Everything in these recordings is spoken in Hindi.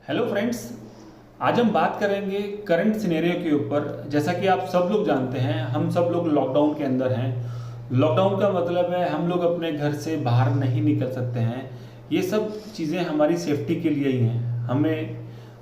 Hello friends. आज हम बात करेंगे करंट सिनेरियो के ऊपर। जैसा कि आप सब लोग जानते हैं, हम सब लोग लॉकडाउन के अंदर हैं। लॉकडाउन का मतलब है हम लोग अपने घर से बाहर नहीं निकल सकते हैं। ये सब चीज़ें हमारी सेफ्टी के लिए ही हैं। हमें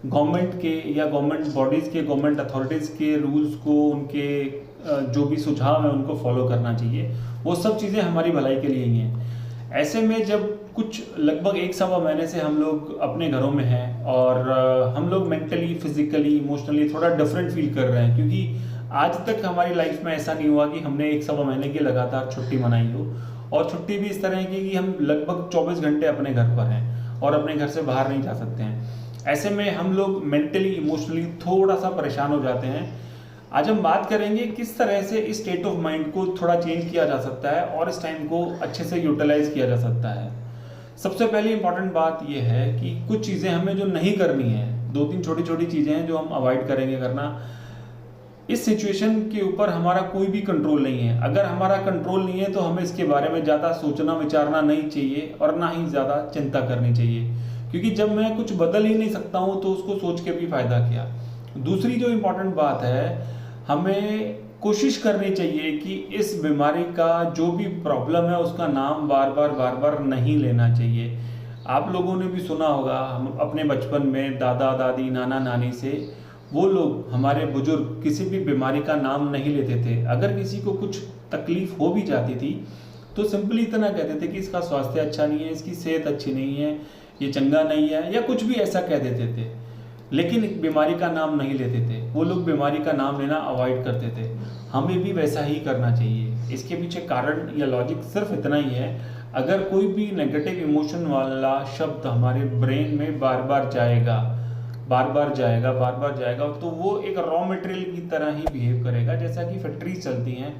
गवर्नमेंट के या गवर्नमेंट बॉडीज़ के, गवर्नमेंट अथॉरिटीज़ के रूल्स को, उनके जो भी सुझाव हैं उनको फॉलो करना चाहिए। वो सब चीज़ें हमारी भलाई के लिए ही हैं। ऐसे में जब कुछ लगभग एक सवा महीने से हम लोग अपने घरों में हैं और हम लोग मेंटली, फिजिकली, इमोशनली थोड़ा डिफरेंट फील कर रहे हैं, क्योंकि आज तक हमारी लाइफ में ऐसा नहीं हुआ कि हमने एक सवा महीने की लगातार छुट्टी मनाई हो। और छुट्टी भी इस तरह की कि हम लगभग 24 घंटे अपने घर पर हैं और अपने घर से बाहर नहीं जा सकते हैं। ऐसे में हम लोग मेंटली, इमोशनली थोड़ा सा परेशान हो जाते हैं। आज हम बात करेंगे किस तरह से इस स्टेट ऑफ माइंड को थोड़ा चेंज किया जा सकता है और इस टाइम को अच्छे से यूटिलाइज किया जा सकता है। सबसे पहली इंपॉर्टेंट बात यह है कि कुछ चीज़ें हमें जो नहीं करनी है, दो तीन छोटी छोटी चीज़ें हैं जो हम अवॉइड करेंगे करना। इस सिचुएशन के ऊपर हमारा कोई भी कंट्रोल नहीं है। अगर हमारा कंट्रोल नहीं है तो हमें इसके बारे में ज़्यादा सोचना विचारना नहीं चाहिए और ना ही ज़्यादा चिंता करनी चाहिए, क्योंकि जब मैं कुछ बदल ही नहीं सकता हूँ तो उसको सोच के भी फायदा क्या। दूसरी जो इम्पोर्टेंट बात है, हमें कोशिश करनी चाहिए कि इस बीमारी का जो भी प्रॉब्लम है उसका नाम बार बार नहीं लेना चाहिए। आप लोगों ने भी सुना होगा, हम अपने बचपन में दादा दादी, नाना नानी से, वो लोग, हमारे बुजुर्ग, किसी भी बीमारी का नाम नहीं लेते थे। अगर किसी को कुछ तकलीफ हो भी जाती थी तो सिंपली इतना कहते थे कि इसका स्वास्थ्य अच्छा नहीं है, इसकी सेहत अच्छी नहीं है, ये चंगा नहीं है, या कुछ भी ऐसा कह देते थे। लेकिन बीमारी का नाम नहीं लेते थे। वो लोग बीमारी का नाम लेना अवॉइड करते थे। हमें भी वैसा ही करना चाहिए। इसके पीछे कारण या लॉजिक सिर्फ इतना ही है, अगर कोई भी नेगेटिव इमोशन वाला शब्द हमारे ब्रेन में बार बार जाएगा, तो वो एक रॉ मटेरियल की तरह ही बिहेव करेगा। जैसा कि फैक्ट्रीज चलती हैं,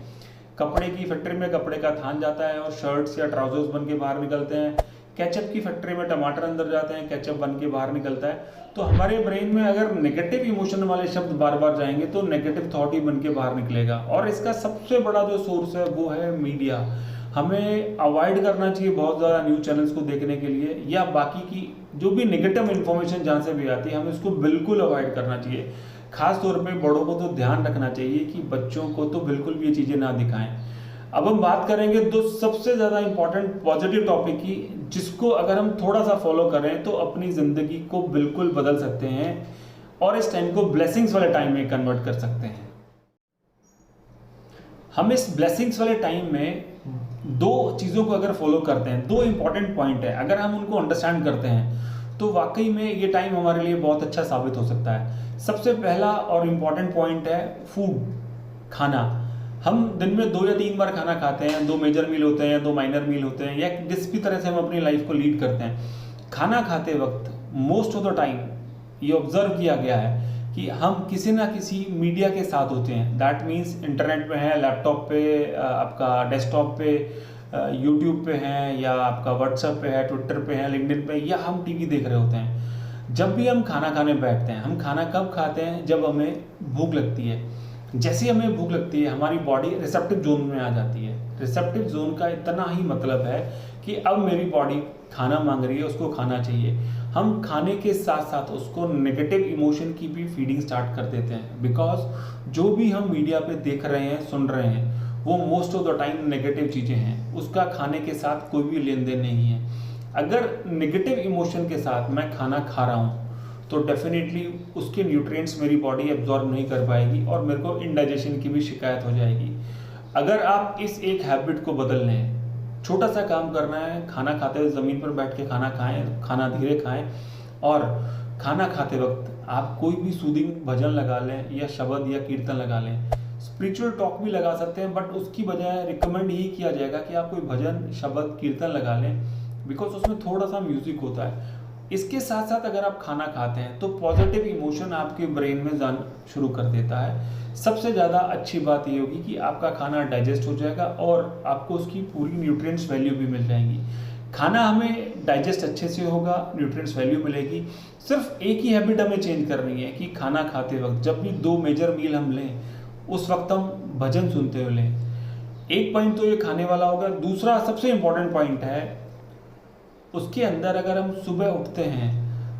कपड़े की फैक्ट्री में कपड़े का थान जाता है और शर्ट्स या ट्राउजर्स बन के बाहर निकलते हैं। केचप की फैक्ट्री में टमाटर अंदर जाते हैं, केचप बन के बाहर निकलता है। तो हमारे ब्रेन में अगर नेगेटिव इमोशन वाले शब्द बार बार जाएंगे तो नेगेटिव थॉट ही बन के बाहर निकलेगा। और इसका सबसे बड़ा जो सोर्स है वो है मीडिया। हमें अवॉइड करना चाहिए बहुत ज़्यादा न्यूज़ चैनल्स को देखने के लिए, या बाकी की जो भी नेगेटिव इन्फॉर्मेशन जहाँ से भी आती है हमें उसको बिल्कुल अवॉइड करना चाहिए। खास तौर पे बड़ों को तो ध्यान रखना चाहिए कि बच्चों को तो बिल्कुल भी ये चीज़ें ना दिखाएं। अब हम बात करेंगे दो सबसे ज़्यादा इंपॉर्टेंट पॉजिटिव टॉपिक की, जिसको अगर हम थोड़ा सा फॉलो करें तो अपनी ज़िंदगी को बिल्कुल बदल सकते हैं और इस टाइम को ब्लेसिंग्स वाले टाइम में कन्वर्ट कर सकते हैं। हम इस ब्लेसिंग्स वाले टाइम में दो चीज़ों को अगर फॉलो करते हैं, दो इंपॉर्टेंट पॉइंट है, अगर हम उनको अंडरस्टैंड करते हैं तो वाकई में ये टाइम हमारे लिए बहुत अच्छा साबित हो सकता है। सबसे पहला और इम्पॉर्टेंट पॉइंट है फूड, खाना। हम दिन में 2 या 3 बार खाना खाते हैं, 2 मेजर मील होते हैं या 2 माइनर मील होते हैं, या जिस भी तरह से हम अपनी लाइफ को लीड करते हैं। खाना खाते वक्त मोस्ट ऑफ द टाइम ये ऑब्जर्व किया गया है कि हम किसी ना किसी मीडिया के साथ होते हैं। दैट मीन्स इंटरनेट पे हैं, लैपटॉप पे, आपका डेस्कटॉप पे, यूट्यूब पे हैं, या आपका व्हाट्सएप पे है, ट्विटर पे है, लिंक्डइन पे, या हम टीवी देख रहे होते हैं। जब भी हम खाना खाने बैठते हैं, हम खाना कब खाते हैं? जब हमें भूख लगती है। जैसे ही हमें भूख लगती है हमारी बॉडी रिसेप्टिव जोन में आ जाती है। रिसेप्टिव जोन का इतना ही मतलब है कि अब मेरी बॉडी खाना मांग रही है, उसको खाना चाहिए। हम खाने के साथ साथ उसको नेगेटिव इमोशन की भी फीडिंग स्टार्ट कर देते हैं, बिकॉज जो भी हम मीडिया पे देख रहे हैं, सुन रहे हैं, वो most of the time negative चीज़ें हैं। उसका खाने के साथ कोई भी लेन देन नहीं है। अगर नेगेटिव इमोशन के साथ मैं खाना खा रहा हूँ तो डेफिनेटली उसके न्यूट्रिएंट्स मेरी बॉडी एब्जॉर्ब नहीं कर पाएगी और मेरे को इंडाइजेशन की भी शिकायत हो जाएगी। अगर आप इस एक हैबिट को बदल लें, छोटा सा काम करना है, खाना खाते हुए ज़मीन पर बैठ के खाना खाएं, खाना धीरे खाएं, और खाना खाते वक्त आप कोई भी सूदिंग भजन लगा लें या शब्द या कीर्तन लगा लें। स्पिरिचुअल टॉक भी लगा सकते हैं, बट उसकी बजाय रिकमेंड यही किया जाएगा कि आप कोई भजन, शब्द, कीर्तन लगा लें, बिकॉज उसमें थोड़ा सा म्यूजिक होता है। इसके साथ साथ अगर आप खाना खाते हैं तो पॉजिटिव इमोशन आपके ब्रेन में जाना शुरू कर देता है। सबसे ज़्यादा अच्छी बात ये होगी कि आपका खाना डाइजेस्ट हो जाएगा और आपको उसकी पूरी न्यूट्रिएंट्स वैल्यू भी मिल जाएगी। खाना हमें डाइजेस्ट अच्छे से होगा, न्यूट्रिएंट्स वैल्यू मिलेगी। सिर्फ एक ही हैबिट हमें चेंज करनी है कि खाना खाते वक्त जब भी 2 मेजर मील हम लें, उस वक्त हम भजन सुनते हुए लें। एक पॉइंट तो ये खाने वाला होगा। दूसरा सबसे इंपॉर्टेंट पॉइंट है, उसके अंदर अगर हम सुबह उठते हैं,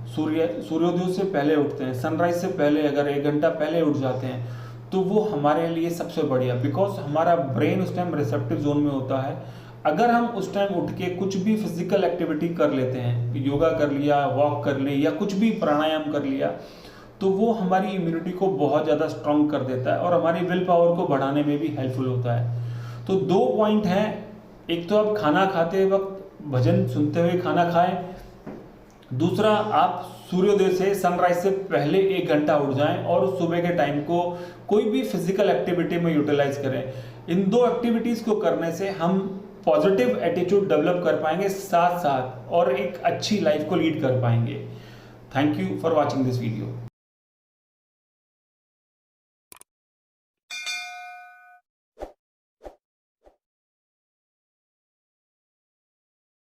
सूर्योदय से पहले उठते हैं, सनराइज से पहले अगर 1 घंटा पहले उठ जाते हैं तो वो हमारे लिए सबसे बढ़िया, बिकॉज हमारा ब्रेन उस टाइम रिसेप्टिव जोन में होता है। अगर हम उस टाइम उठ के कुछ भी फिजिकल एक्टिविटी कर लेते हैं, योगा कर लिया, वॉक कर ली या कुछ भी प्राणायाम कर लिया, तो वो हमारी इम्यूनिटी को बहुत ज़्यादा स्ट्रॉन्ग कर देता है और हमारी विल पावर को बढ़ाने में भी हेल्पफुल होता है। तो 2 पॉइंट हैं, एक तो आप खाना खाते वक्त भजन सुनते हुए खाना खाएं, दूसरा आप सूर्योदय से सनराइज से पहले 1 घंटा उठ जाएं और उस सुबह के टाइम को कोई भी फिजिकल एक्टिविटी में यूटिलाइज करें। इन 2 एक्टिविटीज़ को करने से हम पॉजिटिव एटीट्यूड डेवलप कर पाएंगे साथ साथ और एक अच्छी लाइफ को लीड कर पाएंगे। Thank you for watching this video.